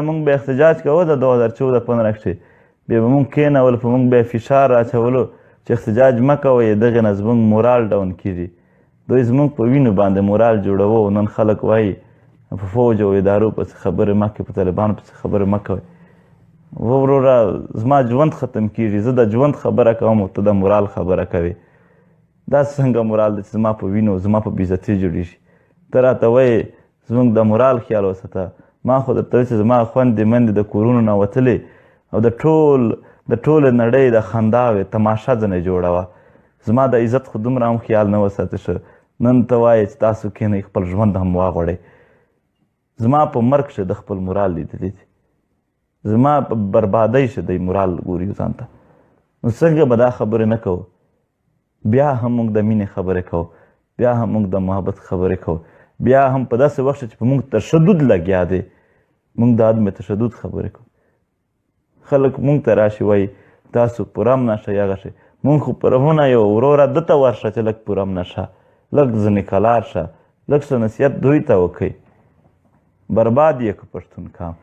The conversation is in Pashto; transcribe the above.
موږ به احتجاج کوو د 2014-15 کښې بیا به موږ کېنول په موږ بیا فشار اچولو چې احتجاج مه کوئ دغې نه زموږ مورال ډاون کېږي. دوی زموږ په وینو باندې مورال جوړوو. نن خلک وایي په فوج او ادارو پسې خبرې مه کوئ، په طالبانو پسې خبرې مه کوئ. وروره زما ژوند ختم کېږي، زه د ژوند خبره کوم او ته د مورال خبره کوې. دا څنګه مورال دی چې زما په وینو زما په بېعزتي جوړېږي؟ ته راته وایې زموږ د مورال خیال وساته. ما خو درته وایي چې زما خویندې میندې د کورونو نه وتلې او د ټولې نړۍ د خنداوې تماشه ځنې جوړه وه. زما د عزت خو دومره هم خیال نه وساتې شه. نن ته وایې چې تاسو کښېنئ خپل ژوند هم واغوړئ. زما په مرګ شه د خپل مورال لیدلی دي، زما په بربادۍ شه دی مورال ګوري ځان ته. نو څنګه به دا خبرې نه کوو؟ بیا هم موږ د مینې خبرې کوو، بیا هم موږ د محبت خبرې کوو، بیا هم په داسې وخت چې په موږ تشدد لګیا دی موږ د عدم تشدد خبرې کوو. خلک موږ ته راشي وایي تاسو پوره امنه شئ هغه شئ. موږ خو پوره ونه یو وروره دته ورشه چې لږ پوره امنه شه، لږ ځنې کلار شه، لږ څه نصیحت دوی ته وکئ. برباد یې که پښتون قام.